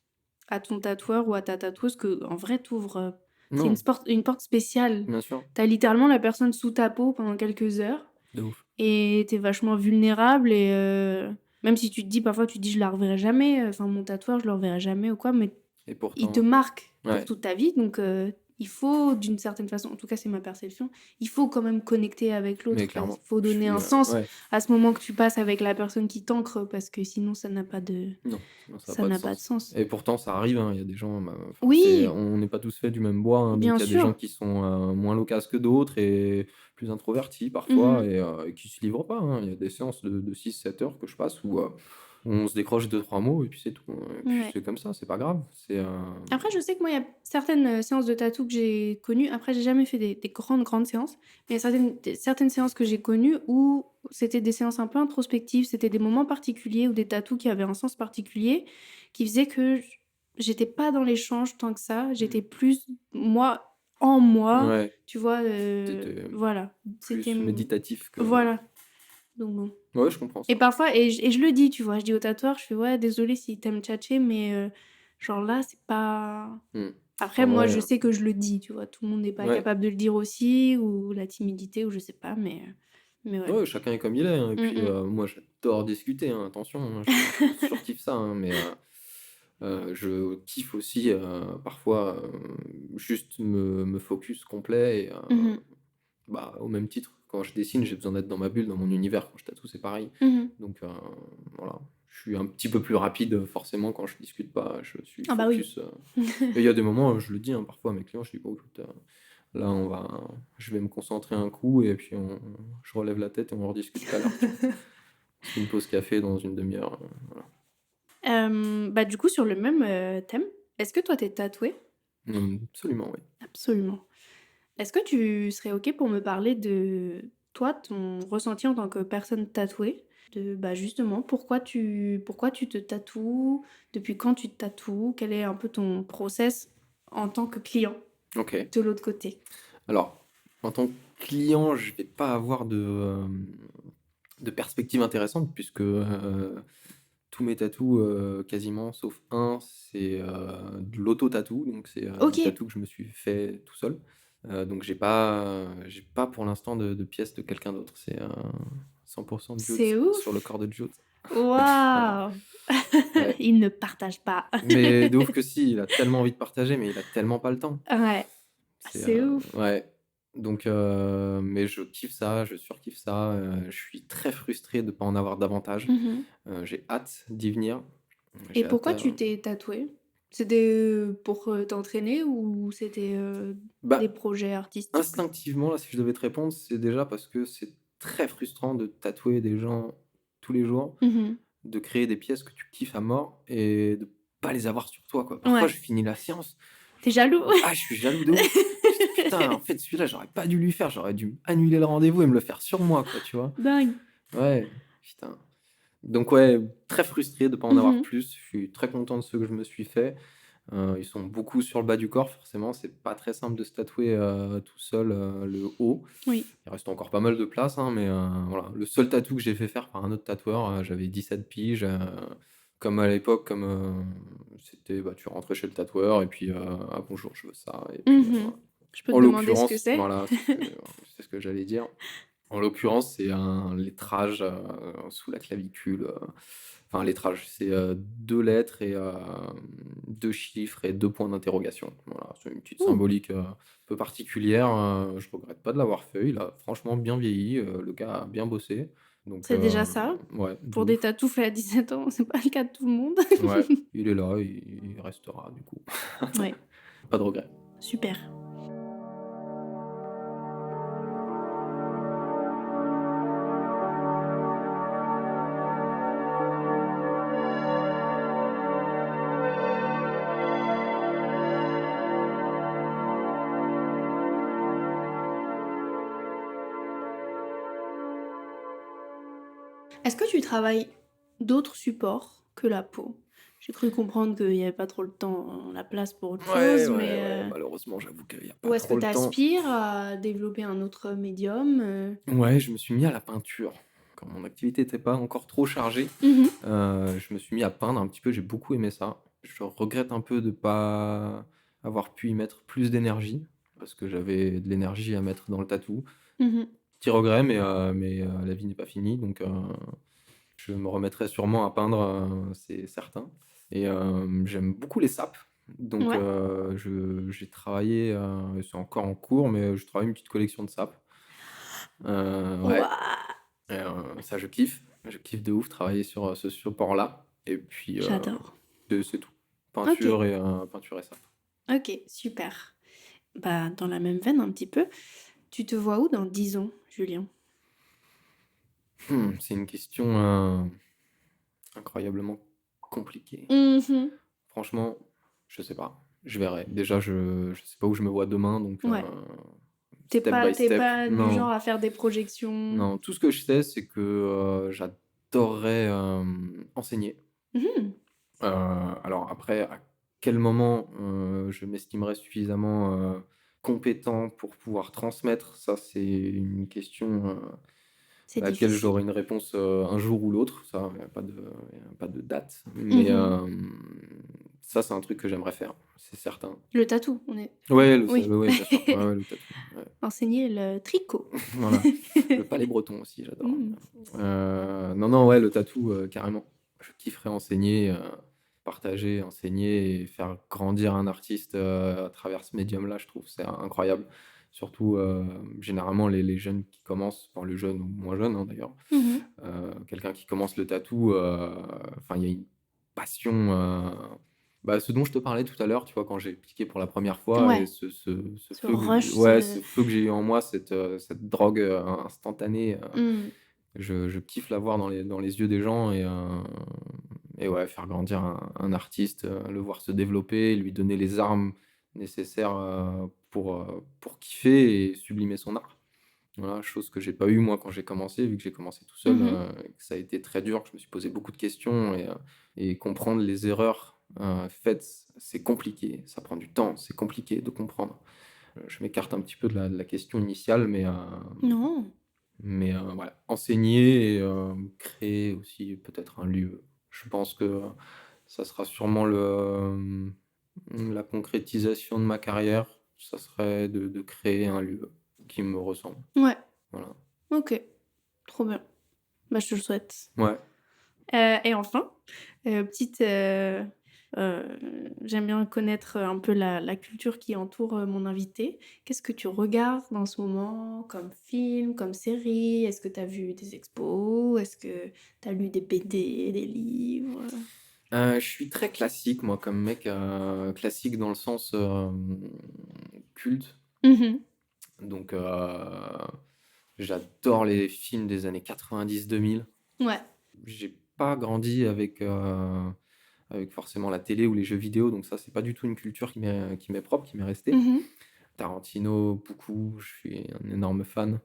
à ton tatoueur ou à ta tatoueuse que, en vrai, t'ouvres. C'est Non, une porte spéciale. bien sûr, T'as littéralement la personne sous ta peau pendant quelques heures de ouf. et t'es vachement vulnérable et même si tu te dis, parfois, tu te dis, je la reverrai jamais, enfin, mon tatoueur, je le reverrai jamais ou quoi, mais Et il te pourtant marque pour ouais, toute ta vie, donc il faut, d'une certaine façon, en tout cas c'est ma perception, il faut quand même connecter avec mais l'autre. Il clairement, faut je donner suis, un sens ouais, à ce moment que tu passes avec la personne qui t'ancre, parce que sinon non, sinon ça a ça pas de n'a pas de sens sens. et pourtant ça arrive, hein, il y a des gens, bah, enfin, Oui, on n'est pas tous faits du même bois, hein, donc bien il y a des gens sûr. qui sont, moins loquaces que d'autres et plus introvertis parfois Mhm. et qui se livrent pas, hein. Il y a des séances de 6-7 heures que je passe où on se décroche deux trois mots et puis c'est tout, hein et puis Ouais. c'est comme ça, c'est pas grave. Après, je sais que moi, il y a certaines séances de tatou que j'ai connues. Après, j'ai jamais fait des grandes, grandes séances. Mais il y a certaines séances que j'ai connues où c'était des séances un peu introspectives. C'était des moments particuliers ou des tatous qui avaient un sens particulier qui faisait que j'étais pas dans l'échange tant que ça. J'étais Mmh. plus, moi, en moi, Ouais, tu vois, t'étais voilà. plus C'était méditatif que. voilà, donc bon. Ouais, je comprends Et ça. parfois je le dis, tu vois? Je dis au tatoueur, je fais: «Ouais, désolé si tu aimes tchatcher, mais genre là, c'est pas». Hmm. Après En moi, vrai, je sais que je le dis, tu vois? Tout le monde n'est pas ouais. capable de le dire aussi ou la timidité ou je sais pas, mais ouais. Ouais, chacun est comme il est, hein. Et Mmh puis mh. moi, j'adore discuter, hein, attention, hein, je surkiffe ça, hein, mais je kiffe aussi parfois juste me focus complet et Mmh. bah, au même titre, quand je dessine, j'ai besoin d'être dans ma bulle, dans mon univers. Quand je tatoue, c'est pareil. Mmh. Donc voilà, je suis un petit peu plus rapide forcément quand je discute pas, je suis Ah bah oui. focus. Et il y a des moments, je le dis hein, parfois à mes clients, je dis bon, écoute, là je vais me concentrer un coup et puis je relève la tête et on rediscute tout à l'heure, tu vois. On se fait une pause café dans une demi-heure. Voilà. Bah, du coup, sur le même, thème, est-ce que toi, tu es tatoué? Absolument, oui. Absolument. Est-ce que tu serais OK pour me parler de toi, ton ressenti en tant que personne tatouée? De, bah, justement, pourquoi tu te tatoues? Depuis quand tu te tatoues? Quel est un peu ton process en tant que client, Ok. de l'autre côté? Alors, en tant que client, je vais pas avoir de perspective intéressante puisque tous mes tatous, quasiment sauf un, c'est de l'auto-tatou, donc c'est des OK, tatous que je me suis fait tout seul. Donc j'ai pas pour l'instant de pièces de quelqu'un d'autre. C'est 100% Jules c'est sur le ouf! corps de Jules. Voilà. Waouh! Ouais. Il ne partage pas. Mais de ouf que si, il a tellement envie de partager, mais il a tellement pas le temps. Ouais, C'est c'est ouf. ouais. Donc mais je kiffe ça, je surkiffe ça, je suis très frustré de pas en avoir davantage. Mmh. J'ai hâte d'y venir. Et J'ai hâte, pourquoi tu t'es tatoué? C'était, pour, t'entraîner ou c'était, des bah, projets artistiques? instinctivement, là, si je devais te répondre, c'est déjà parce que c'est très frustrant de tatouer des gens tous les jours, Mmh. de créer des pièces que tu kiffes à mort et de pas les avoir sur toi, quoi. Parfois, Ouais. je finis la séance, Tu es jaloux? je suis jaloux de ouf. Je dis: «Putain, en fait, celui-là, j'aurais pas dû lui faire, j'aurais dû annuler le rendez-vous et me le faire sur moi, quoi», tu vois? Dingue. Ouais, putain. Donc ouais, très frustré de pas en avoir Mmh. plus. Je suis très content de ceux que je me suis fait. Ils sont beaucoup sur le bas du corps, forcément, c'est pas très simple de se tatouer, tout seul, le haut. Oui. Il reste encore pas mal de place, hein, mais voilà. Le seul tatou que j'ai fait faire par un autre tatoueur, j'avais 17 piges, comme à l'époque, comme, c'était, bah, tu rentrais chez le tatoueur et puis, «Ah bonjour, je veux ça» et puis, Mmh. voilà. Je peux te En demander ce que l'occurrence, c'est? voilà, c'est ce que j'allais dire. En l'occurrence, c'est un lettrage, sous la clavicule, enfin un lettrage, c'est, 2 lettres et 2 chiffres et 2 points d'interrogation. Voilà, c'est une petite Ouh, symbolique, un peu particulière, je regrette pas de l'avoir fait. Il a franchement bien vieilli, le gars a bien bossé, donc c'est déjà ça. ouais, de Pour des ouf. tatous faits à 17 ans, c'est pas le cas de tout le monde. Ouais, il est là, il restera du coup. Ouais, Pas de regret. super. Est-ce que tu travailles d'autres supports que la peau? J'ai cru comprendre qu'il y avait pas trop le temps, la place pour autre Ouais, chose, ouais, mais, ouais, malheureusement, j'avoue qu'il y a ou pas est-ce que trop le tu temps. aspires à développer un autre médium, Ouais, je me suis mis à la peinture. Quand mon activité était pas encore trop chargée, Mmh. je me suis mis à peindre un petit peu, j'ai beaucoup aimé ça. Je regrette un peu de pas avoir pu y mettre plus d'énergie, parce que j'avais de l'énergie à mettre dans le tatou. Mmh. Petit regret, mais la vie n'est pas finie, donc je me remettrai sûrement à peindre, c'est certain. Et j'aime beaucoup les sapes, donc Ouais. je j'ai travaillé, c'est encore en cours, mais je travaille une petite collection de sapes. Ouais. Waouh! Et ça, je kiffe. Je kiffe de ouf travailler sur, ce support-là et puis, J'adore. c'est tout. OK, Peinture et ça. OK, super. Bah, dans la même veine un petit peu, tu te vois où dans 10 ans, Julien? C'est une question, incroyablement compliquée. Mmh. Franchement, je sais pas. Je verrai. Déjà, je sais pas où je me vois demain, donc Ouais. T'es step pas by t'es step. pas du genre Non, à faire des projections? non, tout ce que je sais, c'est que, j'adorerais, enseigner. Mmh. Alors après, à quel moment, je m'estimerais suffisamment, compétent pour pouvoir transmettre, ça, c'est une question, C'est à laquelle difficile. j'aurai une réponse, un jour ou l'autre. Ça, il y a pas de date. Mais, ça, c'est un truc que j'aimerais faire, c'est certain. Le tatou, on est Ouais, oui. ouais, bien sûr. Ouais, ouais, le tatou, ouais. Enseigner le tricot. Voilà. Le palais breton aussi, j'adore. Mmh. Non, ouais, le tatou, carrément. Je kifferais enseigner, partager, enseigner et faire grandir un artiste, à travers ce médium-là, je trouve, c'est incroyable. Surtout, généralement, les jeunes qui commencent, enfin, le jeune ou moins jeune, hein, d'ailleurs, Mmh. quelqu'un qui commence le tatou, enfin, il y a une passion, bah, ce dont je te parlais tout à l'heure, tu vois, quand j'ai piqué pour la première fois et Ouais, ce ce feu rush, ouais, ce ce feu que j'ai eu en moi, cette drogue, instantanée, mmh. je kiffe la voir dans les yeux des gens et ouais, faire grandir un artiste, le voir se développer, lui donner les armes nécessaires, pour kiffer et sublimer son art. Voilà, chose que j'ai pas eu moi quand j'ai commencé, vu que j'ai commencé tout seul, Mmh. et que ça a été très dur, que je me suis posé beaucoup de questions et comprendre les erreurs, faites, c'est compliqué, ça prend du temps, c'est compliqué de comprendre. Je m'écarte un petit peu de la question initiale, Non. mais voilà, enseigner et créer aussi peut-être un lieu. Je pense que ça sera sûrement la concrétisation de ma carrière, ça serait de créer un lieu qui me ressemble. Ouais, Voilà. OK. Trop bien. Bah, je te le souhaite. Ouais. Et enfin, petite, j'aime bien connaître un peu la culture qui entoure, mon invité. Qu'est-ce que tu regardes en ce moment comme film, comme série? Est-ce que tu as vu des expos? Est-ce que tu as lu des BD, des livres? Je suis très classique moi comme mec, classique dans le sens, culte. Mmh. Donc j'adore les films des années 90-2000. Ouais. J'ai pas grandi avec forcément la télé ou les jeux vidéo, donc ça, c'est pas du tout une culture qui m'est propre, qui m'est restée. Mmh. Tarantino, beaucoup, je suis un énorme fan.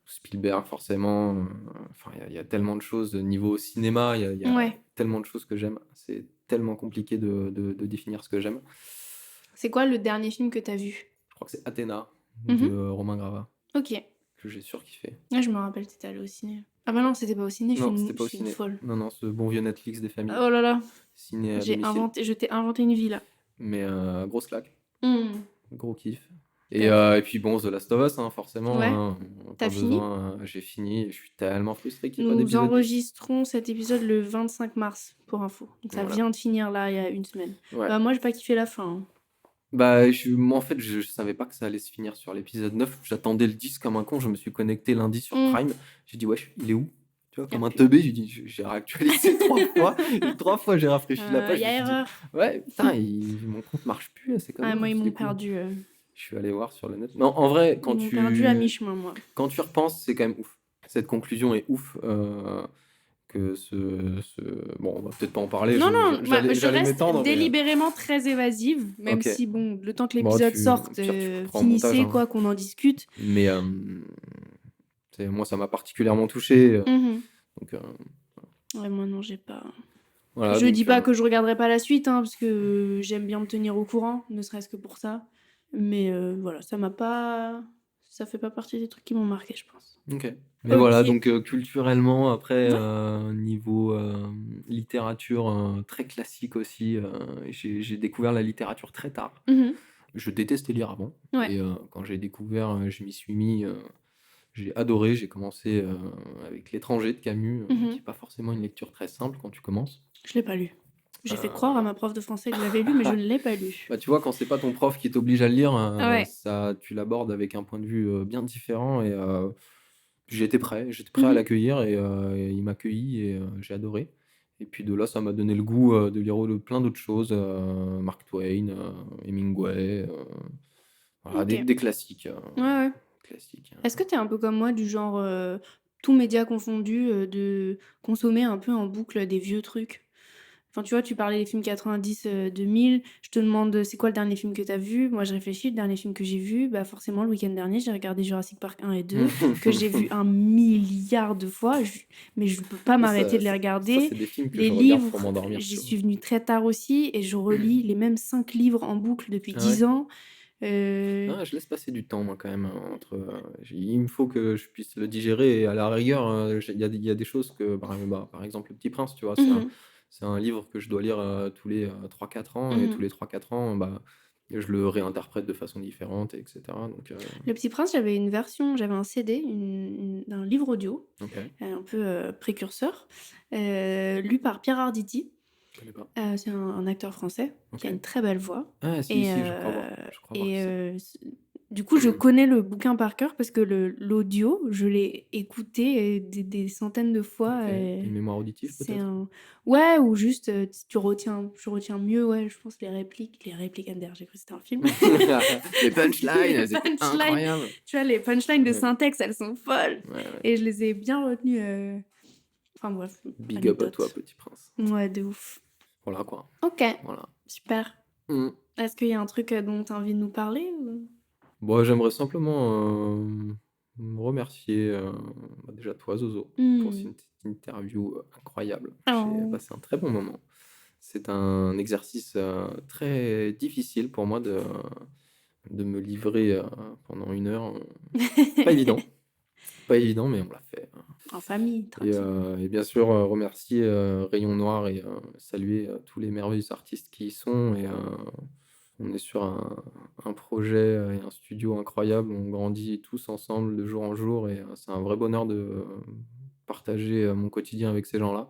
Spielberg, forcément, enfin, il y a tellement de choses. Niveau cinéma, il y a Ouais. tellement de choses que j'aime. C'est tellement compliqué de définir ce que j'aime. C'est quoi le dernier film que tu as vu? Je crois que c'est Athéna de Mmh. Romain Gravas, OK. que j'ai surkiffé. Ouais, je me rappelle, tu étais allée au ciné. Ah bah non, c'était pas au ciné, Non, c'était je pas au suis une ciné. folle. Non, ce bon vieux Netflix des familles. Oh là là, Ciné à domicile. je t'ai inventé une vie là. Mais grosse claque, Mmh. gros kiff. Et, T'as et puis bon, The Last of Us, hein, forcément, Ouais, hein, t'as pas fini? besoin. J'ai fini, je suis tellement frustré qu'il n'y ait pas Nous d'épisode 10. enregistrons cet épisode le 25 mars, pour info. Donc ça Voilà. vient de finir là, il y a une semaine. Ouais. Bah moi, j'ai pas kiffé la fin, hein. Bah, moi, en fait, je savais pas que ça allait se finir sur l'épisode 9. J'attendais le 10 comme un con. Je me suis connecté lundi sur Mmh. Prime. J'ai dit, wesh, il est où? Tu vois, Y a comme un plus. teubé, j'ai dit, j'ai réactualisé 3 fois. Et 3 fois, j'ai rafraîchi la page. Y Je a me suis dit, erreur. ouais, putain, mon compte marche plus. C'est comme Ah, moi, ils m'ont c'est cool. perdu. Je suis allé voir sur le net. Non, en vrai, Ils m'ont perdu à mi-chemin, moi. quand tu repenses, c'est quand même ouf. Cette conclusion est ouf. Que bon, on va peut-être pas en parler. Non, non, J'allais je reste m'étendre. délibérément très évasive, même Ok. si, bon, le temps que Bon, l'épisode au sorte, pire, tu couperas au montage, finissez, hein. quoi, qu'on en discute. Mais moi, ça m'a particulièrement touché. Mhm. Donc, Ouais, moi, non, j'ai pas. voilà. Je donc, dis pas que je regarderai pas la suite, hein, parce que j'aime bien me tenir au courant, ne serait-ce que pour ça. Mais voilà, ça fait pas partie des trucs qui m'ont marqué, je pense. ok. Mais Ok. voilà, donc culturellement, après, Ouais. niveau littérature, très classique aussi, j'ai découvert la littérature très tard. Mhm. Je détestais lire avant. Ouais. Et quand j'ai découvert, je m'y suis mis, j'ai adoré. J'ai commencé avec L'étranger de Camus, qui n'est pas forcément une lecture très simple quand tu commences. Je l'ai pas lu. J'ai fait croire à ma prof de français que je l'avais lu, mais je ne l'ai pas lu. Bah, tu vois, quand c'est pas ton prof qui t'oblige à le lire, Ouais. tu l'abordes avec un point de vue bien différent. Et j'étais prêt à Mhm. l'accueillir et il m'a accueilli et j'ai adoré. Et puis de là, ça m'a donné le goût de lire plein d'autres choses, Mark Twain, Hemingway, voilà, Ok. des classiques. Ouais. Classiques. Est-ce que t'es un peu comme moi, du genre, tout média confondu, de consommer un peu en boucle des vieux trucs? Enfin, tu vois, tu parlais des films 90, 2000. Je te demande, c'est quoi le dernier film que t'as vu? Moi, je réfléchis, le dernier film que j'ai vu, bah forcément, le week-end dernier, j'ai regardé Jurassic Park 1 et 2, que j'ai vu 1 milliard de fois, mais je peux pas m'arrêter de les Ça, regarder. c'est des films que Les je regarde pour livres, m'endormir. j'y tu vois. suis venue très tard aussi, et je relis les mêmes 5 livres en boucle depuis Ah 10 ouais? ans. Ah, je laisse passer du temps, moi, quand même, entre, il me faut que je puisse le digérer et à la rigueur, il y a des choses que, par exemple, Le Petit Prince, tu vois? Mmh. C'est un livre que je dois lire, tous les, 3-4 ans et tous Mmh. les 3-4 ans, je le réinterprète de façon différente et cetera donc Le Petit Prince, j'avais une version, j'avais un CD, un livre audio, OK, un peu, précurseur, lu par Pierre Arditi. je connais pas. C'est un acteur français qui a OK. une très belle voix Ah si, et si, je crois voir qui c'est. du coup, je connais le bouquin par cœur parce que l'audio, je l'ai écouté, des centaines de fois, OK. Une mémoire auditive c'est peut-être? un ouais ou juste, tu retiens mieux, ouais, je pense les répliques MDR, j'ai cru que c'était un film. Les punchlines, Les c'était punchlines, incroyable. tu vois, les punchlines de Ouais. syntaxe, elles sont folles Ouais, ouais. et je les ai bien retenues, enfin bref, Big up à toi, anecdote. Petit Prince. Ouais, de ouf. Voilà quoi. OK, Voilà. super. Mmh. Est-ce qu'il y a un truc, dont tu as envie de nous parler ou? Bon, j'aimerais simplement, remercier, déjà toi Zozo pour Mmh. cette interview, incroyable. J'ai Oh. passé un très bon moment. C'est un exercice, très difficile pour moi de me livrer, pendant 1 heure, pas évident. Pas évident, mais on l'a fait, hein. En famille, tranquille. Et bien sûr, remercier, Rayon Noir et saluer, tous les merveilleux artistes qui y sont et on est sur un projet, et un studio incroyable. On grandit tous ensemble de jour en jour et c'est un vrai bonheur de, partager, mon quotidien avec ces gens-là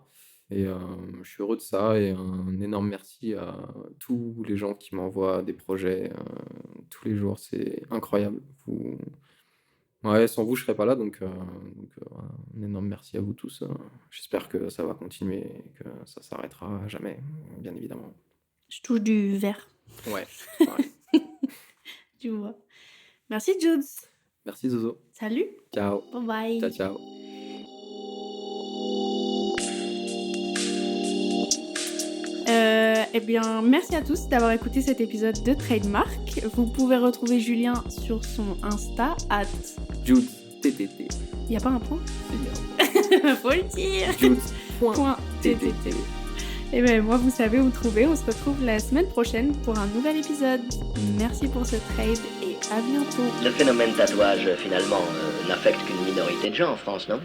et je suis heureux de ça et un énorme merci à tous les gens qui m'envoient des projets, tous les jours. C'est incroyable. Ouais, sans vous, je serais pas là voilà, un énorme merci à vous tous, j'espère que ça va continuer et que ça s'arrêtera jamais, bien évidemment. Je touche du verre, Ouais, pareil. tu vois? Merci Judes. Merci Zozo. Salut. Ciao. Bye bye. Ciao, ciao. Eh bien, merci à tous d'avoir écouté cet épisode de Trademark. Vous pouvez retrouver Julien sur son Insta Jude, TTT. y a pas un point? C'est bien. Faut le dire. Jude.TTT. Et ben moi, vous savez où me trouver. On se retrouve la semaine prochaine pour un nouvel épisode. Merci pour ce trade et à bientôt. Le phénomène tatouage, finalement, n'affecte qu'une minorité de gens en France, non ?